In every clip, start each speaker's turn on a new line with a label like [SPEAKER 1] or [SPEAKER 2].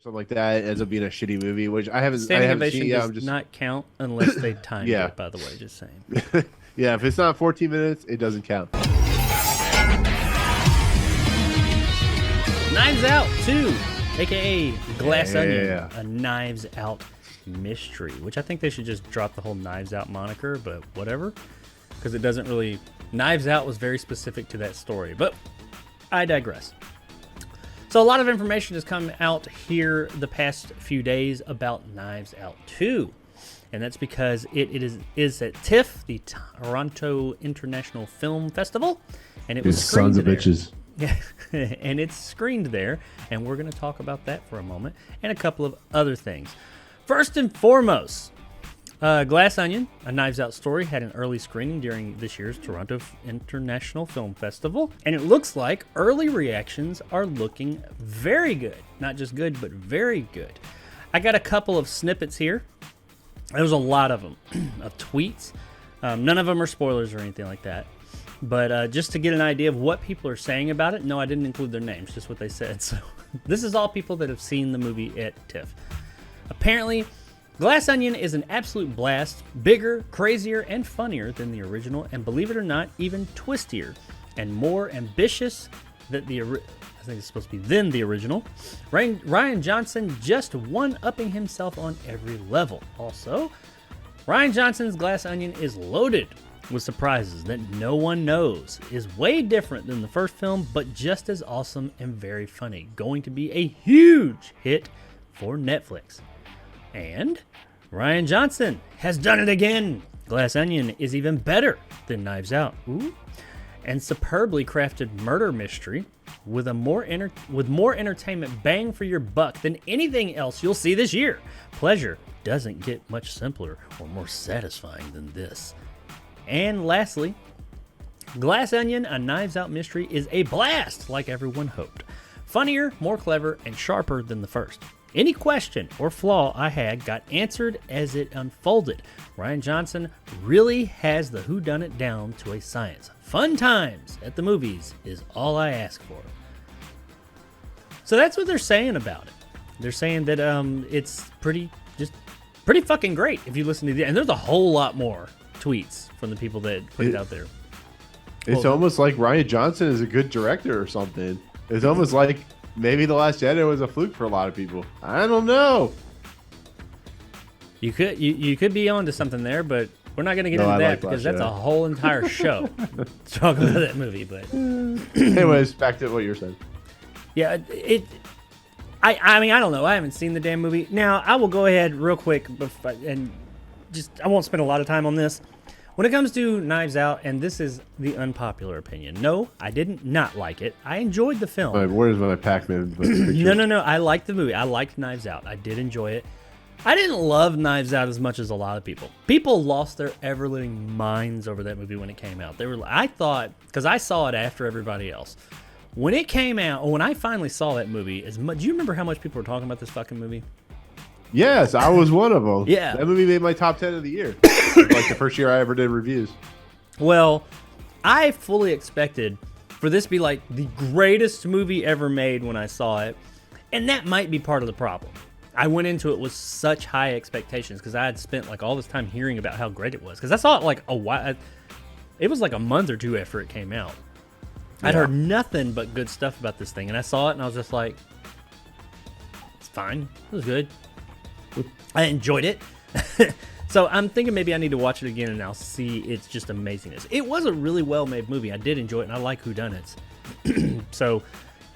[SPEAKER 1] something like that. It ends up being a shitty movie, which I haven't.
[SPEAKER 2] Standing
[SPEAKER 1] I haven't
[SPEAKER 2] ovation
[SPEAKER 1] seen.
[SPEAKER 2] does not count unless they timed
[SPEAKER 1] Yeah.
[SPEAKER 2] it. By the way, just saying.
[SPEAKER 1] Yeah, if it's not 14 minutes, it doesn't count.
[SPEAKER 2] Knives Out 2, aka Glass Onion,
[SPEAKER 1] Yeah.
[SPEAKER 2] a Knives Out mystery, which I think they should just drop the whole Knives Out moniker, but whatever, because it doesn't really. Knives Out was very specific to that story, but I digress. So a lot of information has come out here the past few days about Knives Out 2. And that's because it is at TIFF, the Toronto International Film Festival, and it was screened
[SPEAKER 1] sons of
[SPEAKER 2] there.
[SPEAKER 1] bitches.
[SPEAKER 2] Yeah, and it's screened there, and we're going to talk about that for a moment, and a couple of other things. First and foremost, Glass Onion, a Knives Out story, had an early screening during this year's Toronto International Film Festival, and it looks like early reactions are looking very good. Not just good, but very good. I got a couple of snippets here. There's a lot of them, of tweets. None of them are spoilers or anything like that. But just to get an idea of what people are saying about it, no, I didn't include their names, just what they said. So this is all people that have seen the movie at TIFF. Apparently, Glass Onion is an absolute blast, bigger, crazier, and funnier than the original, and believe it or not, even twistier and more ambitious than I think it's supposed to be than the original. Rian Johnson just one-upping himself on every level. Also, Rian Johnson's Glass Onion is loaded with surprises that no one knows, is way different than the first film, but just as awesome and very funny. Going to be a huge hit for Netflix. And Rian Johnson has done it again. Glass Onion is even better than Knives Out. Ooh. And superbly crafted murder mystery with more entertainment bang for your buck than anything else you'll see this year. Pleasure doesn't get much simpler or more satisfying than this. And lastly, Glass Onion, a Knives Out mystery, is a blast like everyone hoped. Funnier, more clever, and sharper than the first. Any question or flaw I had got answered as it unfolded. Rian Johnson really has the whodunit down to a science. Fun times at the movies is all I ask for. So that's what they're saying about it. They're saying that it's pretty fucking great if you listen to the. And there's a whole lot more tweets from the people that put it out there.
[SPEAKER 1] It's almost like Rian Johnson is a good director or something. It's almost like maybe The Last Jedi was a fluke for a lot of people. I don't know.
[SPEAKER 2] You could be onto something there, but we're not going to get into that because that's a whole entire show to talk about that movie. But
[SPEAKER 1] anyways, back to what you're saying.
[SPEAKER 2] Yeah, I mean, I don't know. I haven't seen the damn movie. Now, I will go ahead real quick and I won't spend a lot of time on this. When it comes to Knives Out, and this is the unpopular opinion, no, I didn't not like it. I enjoyed the film.
[SPEAKER 1] Where's my Pac-Man picture?
[SPEAKER 2] No. I liked the movie. I liked Knives Out. I did enjoy it. I didn't love Knives Out as much as a lot of people. People lost their ever-living minds over that movie when it came out. I thought, because I saw it after everybody else. When it came out, or when I finally saw that movie, do you remember how much people were talking about this fucking movie?
[SPEAKER 1] Yes, I was one of them.
[SPEAKER 2] Yeah.
[SPEAKER 1] That movie made my top 10 of the year. Like the first year I ever did reviews.
[SPEAKER 2] Well, I fully expected for this to be like the greatest movie ever made when I saw it. And that might be part of the problem. I went into it with such high expectations because I had spent like all this time hearing about how great it was. Because I saw it like a while. It was like a month or two after it came out. I'd heard nothing but good stuff about this thing. And I saw it and I was just like, it's fine. It was good. I enjoyed it. So I'm thinking maybe I need to watch it again and I'll see it's just amazingness. It was a really well-made movie. I did enjoy it and I like whodunits. So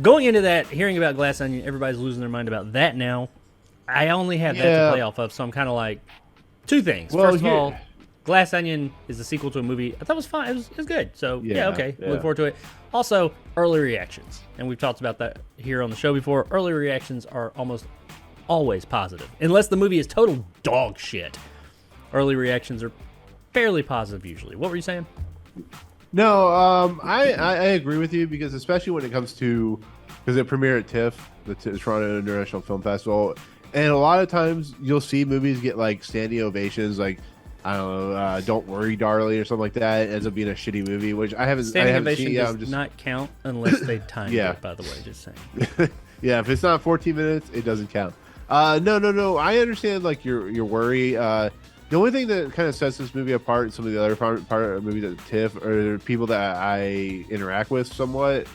[SPEAKER 2] going into that, hearing about Glass Onion, everybody's losing their mind about that now. I only have that to play off of, so I'm kind of like, two things.
[SPEAKER 1] Well,
[SPEAKER 2] First of all, Glass Onion is the sequel to a movie I thought was fine. It was good. So, okay. Look forward to it. Also, early reactions. And we've talked about that here on the show before. Early reactions are almost always positive. Unless the movie is total dog shit. Early reactions are fairly positive usually. What were you saying?
[SPEAKER 1] No, I agree with you because especially when it comes to, because it premiered at TIFF, the Toronto International Film Festival, and a lot of times you'll see movies get like standing ovations, like I don't know, Don't Worry, Darling, or something like that. It ends up being a shitty movie, which I haven't
[SPEAKER 2] Standing
[SPEAKER 1] seen.
[SPEAKER 2] ovation does not count unless they time it. By the way, just saying.
[SPEAKER 1] Yeah, if it's not 14 minutes, it doesn't count. No. I understand like your worry. The only thing that kind of sets this movie apart and some of the other part of movies at TIFF are people that I interact with somewhat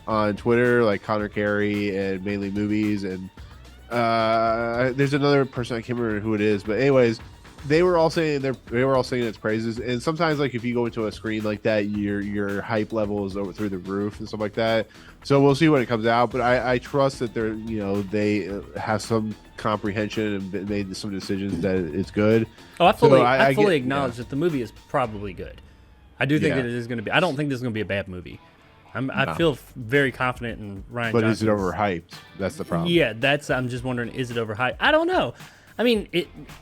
[SPEAKER 1] on Twitter, like Connor Carey and Mainly Movies, and there's another person I can't remember who it is, but anyways, they were all saying its praises. And sometimes, like if you go into a screen like that, your hype level is over through the roof and stuff like that. So we'll see when it comes out, but I trust that they have some comprehension and made some decisions that it's good.
[SPEAKER 2] Oh, I fully acknowledge that the movie is probably good. I do think that it is going to be. I don't think this is going to be a bad movie. I feel very confident in Ryan Johnson.
[SPEAKER 1] But is it overhyped? That's the problem.
[SPEAKER 2] Yeah, I'm just wondering, is it overhyped? I don't know. I mean,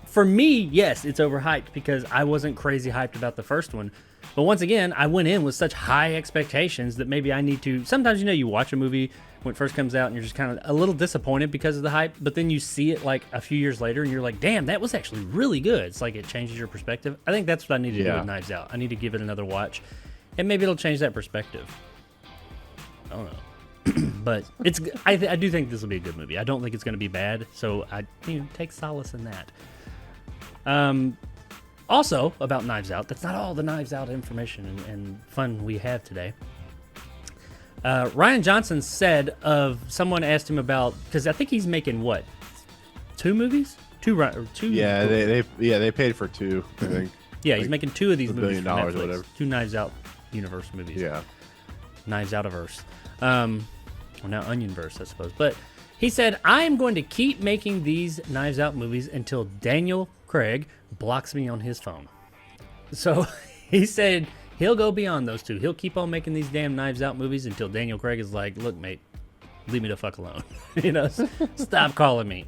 [SPEAKER 2] for me, yes, it's overhyped because I wasn't crazy hyped about the first one. But once again, I went in with such high expectations that maybe I need to. Sometimes, you watch a movie when it first comes out and you're just kind of a little disappointed because of the hype. But then you see it like a few years later and you're like, damn, that was actually really good. It's like it changes your perspective. I think that's what I need to do with Knives Out. I need to give it another watch. And maybe it'll change that perspective. I don't know. But I do think this will be a good movie. I don't think it's going to be bad, so I take solace in that. Also, about Knives Out, that's not all the Knives Out information and fun we have today. Ryan Johnson said someone asked him about, because I think he's making what, 2 movies? Two.
[SPEAKER 1] Yeah, they paid for 2, I think.
[SPEAKER 2] Yeah, he's making 2 of these movies for Netflix.
[SPEAKER 1] Or whatever.
[SPEAKER 2] 2 Knives Out universe movies.
[SPEAKER 1] Yeah.
[SPEAKER 2] Knives Out-averse. Well, now Onionverse, I suppose. But he said, I am going to keep making these Knives Out movies until Daniel Craig blocks me on his phone. So he said he'll go beyond those 2. He'll keep on making these damn Knives Out movies until Daniel Craig is like, look, mate, leave me the fuck alone. Stop calling me.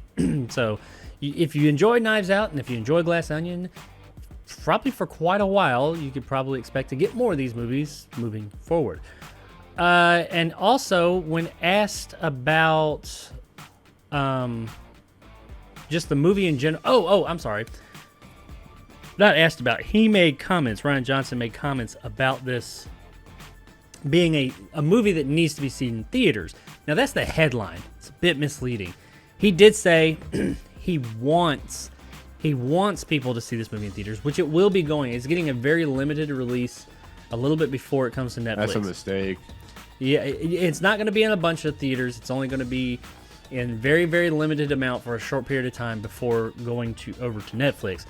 [SPEAKER 2] So if you enjoy Knives Out and if you enjoy Glass Onion, probably for quite a while, you could probably expect to get more of these movies moving forward. And also, when asked about just the movie in general... I'm sorry. Not asked about. He made comments. Ryan Johnson made comments about this being a movie that needs to be seen in theaters. Now, that's the headline. It's a bit misleading. He did say he wants people to see this movie in theaters, which it will be going. It's getting a very limited release a little bit before it comes to Netflix.
[SPEAKER 1] That's a mistake.
[SPEAKER 2] Yeah, it's not going to be in a bunch of theaters. It's only going to be in very, very limited amount for a short period of time before going over to Netflix.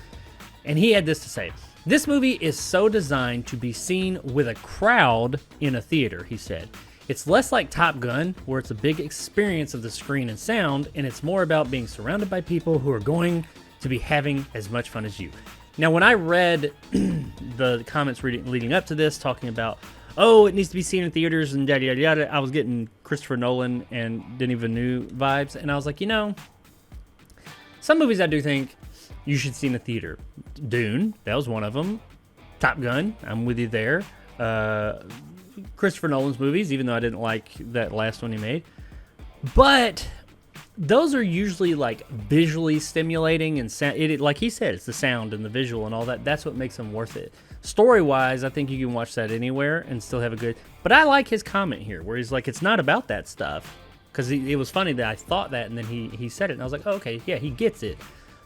[SPEAKER 2] And he had this to say. This movie is so designed to be seen with a crowd in a theater, he said. It's less like Top Gun, where it's a big experience of the screen and sound, and it's more about being surrounded by people who are going to be having as much fun as you. Now, when I read the comments leading up to this, talking about, it needs to be seen in theaters and yada, yada, yada, I was getting Christopher Nolan and Denis Villeneuve vibes, and I was like, some movies I do think you should see in a theater. Dune, that was one of them. Top Gun, I'm with you there. Christopher Nolan's movies, even though I didn't like that last one he made. But those are usually like visually stimulating and like he said, it's the sound and the visual and all that. That's what makes them worth it. Story-wise, I think you can watch that anywhere and still have a good... But I like his comment here, where he's like, it's not about that stuff. Because it was funny that I thought that, and then he said it, and I was like, okay, yeah, he gets it.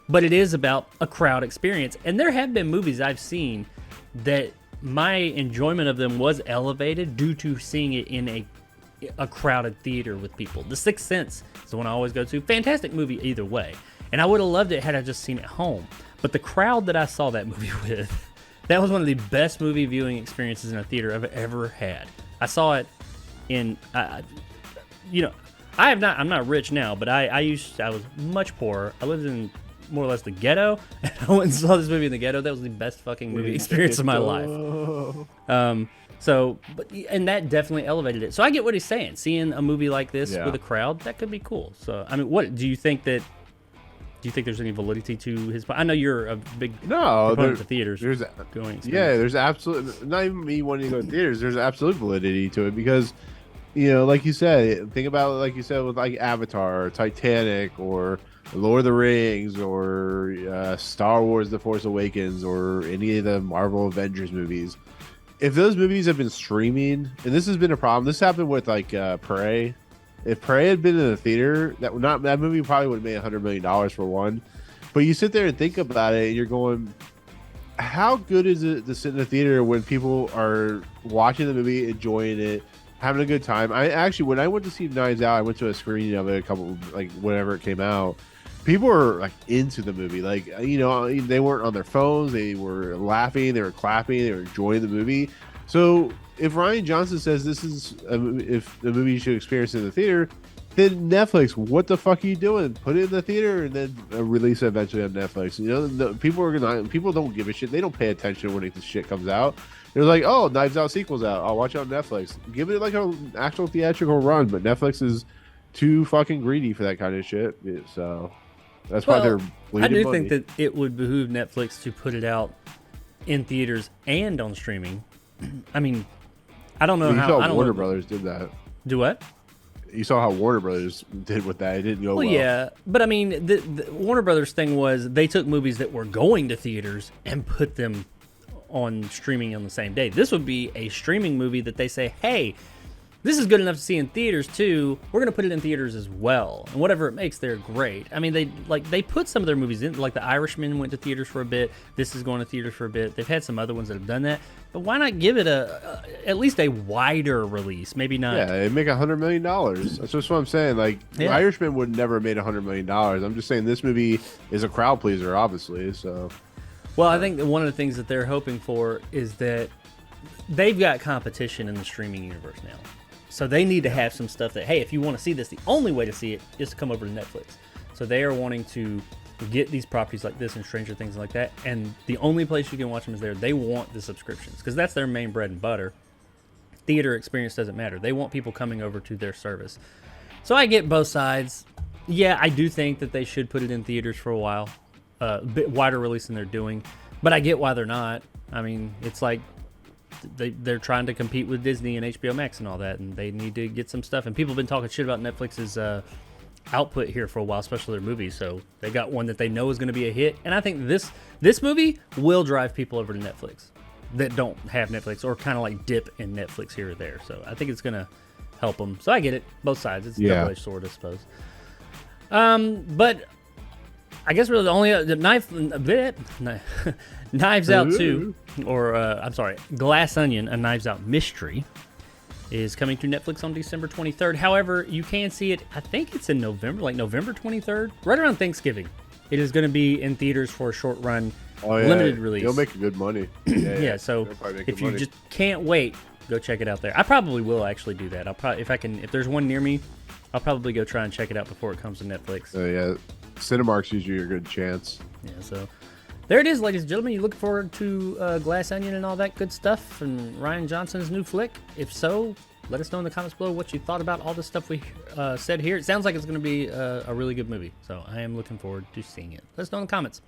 [SPEAKER 2] But it is about a crowd experience. And there have been movies I've seen that my enjoyment of them was elevated due to seeing it in a crowded theater with people. The Sixth Sense is the one I always go to. Fantastic movie either way. And I would have loved it had I just seen it at home. But the crowd that I saw that movie with... That was one of the best movie viewing experiences in a theater I've ever had. I saw it in, I'm not rich now, but I was much poorer. I lived in more or less the ghetto, and I went and saw this movie in the ghetto. That was the best fucking movie experience of my life. And that definitely elevated it. So I get what he's saying. Seeing a movie like this with a crowd, that could be cool. So, I mean, what do you think that? Do you think there's any validity to his? I know you're a big proponent of theaters. There's
[SPEAKER 1] absolutely, not even me wanting to go to theaters. There's absolute validity to it because, like you said, think about it, like you said with like Avatar, or Titanic, or Lord of the Rings, or Star Wars: The Force Awakens, or any of the Marvel Avengers movies. If those movies have been streaming, and this has been a problem, this happened with like Prey. if Prey had been in the theater, that movie probably would have made $100 million for one. But you sit there and think about it, and you're going, how good is it to sit in the theater when people are watching the movie, enjoying it, having a good time? I actually, when I went to see Knives Out, I went to a screening of it whenever it came out. People were like into the movie, like, you know, they weren't on their phones, they were laughing, they were clapping, they were enjoying the movie. So if Ryan Johnson says this is if the movie you should experience in the theater, then Netflix, what the fuck are you doing? Put it in the theater and then release it eventually on Netflix. You know, people don't give a shit. They don't pay attention when this shit comes out. They're like, oh, Knives Out sequel's out, I'll watch it on Netflix. Give it like an actual theatrical run. But Netflix is too fucking greedy for that kind of shit. So that's why they're
[SPEAKER 2] I do
[SPEAKER 1] money.
[SPEAKER 2] think that it would behoove Netflix to put it out in theaters and on streaming. I mean, I don't know
[SPEAKER 1] you
[SPEAKER 2] how.
[SPEAKER 1] saw
[SPEAKER 2] I don't
[SPEAKER 1] Warner
[SPEAKER 2] know.
[SPEAKER 1] Brothers did that.
[SPEAKER 2] Do what?
[SPEAKER 1] You saw how Warner Brothers did with that. It didn't go well.
[SPEAKER 2] Yeah, but I mean, the Warner Brothers thing was they took movies that were going to theaters and put them on streaming on the same day. This would be a streaming movie that they say, hey, this is good enough to see in theaters too. We're gonna put it in theaters as well, and whatever it makes, they're great. I mean, they put some of their movies in, like The Irishman went to theaters for a bit. This is going to theaters for a bit. They've had some other ones that have done that, but why not give it at least a wider release? Maybe not.
[SPEAKER 1] Yeah, they make $100 million. That's just what I'm saying. Like, The Irishman would never have made $100 million. I'm just saying this movie is a crowd pleaser, obviously. So,
[SPEAKER 2] well, I think that one of the things that they're hoping for is that they've got competition in the streaming universe now. So they need to have some stuff that, hey, if you want to see this, the only way to see it is to come over to Netflix. So they are wanting to get these properties like this and Stranger Things like that, and the only place you can watch them is there. They want the subscriptions because that's their main bread and butter. Theater experience doesn't matter. They want people coming over to their service. So I get both sides. Yeah, I do think that they should put it in theaters for a while, a bit wider release than they're doing, but I get why they're not. I mean, it's like they're trying to compete with Disney and HBO Max and all that, and they need to get some stuff. And people have been talking shit about Netflix's output here for a while, especially their movies. So they got one that they know is going to be a hit, and I think this movie will drive people over to Netflix that don't have Netflix or kind of like dip in Netflix here or there. So I think it's going to help them. So I get it, both sides. It's a double-edged sword, I suppose. But I guess really the only Knives Out 2, or I'm sorry, Glass Onion, a Knives Out mystery, is coming to Netflix on December 23rd. However, you can see it, I think it's in November, like November 23rd, right around Thanksgiving. It is going to be in theaters for a short run, limited release.
[SPEAKER 1] You'll make good money.
[SPEAKER 2] Yeah, so if you just can't wait, go check it out there. I probably will actually do that. I'll probably, if there's one near me, I'll probably go try and check it out before it comes to Netflix.
[SPEAKER 1] Yeah, Cinemark's usually a good chance.
[SPEAKER 2] Yeah, so there it is, ladies and gentlemen. You looking forward to Glass Onion and all that good stuff and Ryan Johnson's new flick? If so, let us know in the comments below what you thought about all the stuff we said here. It sounds like it's going to be a really good movie, so I am looking forward to seeing it. Let us know in the comments.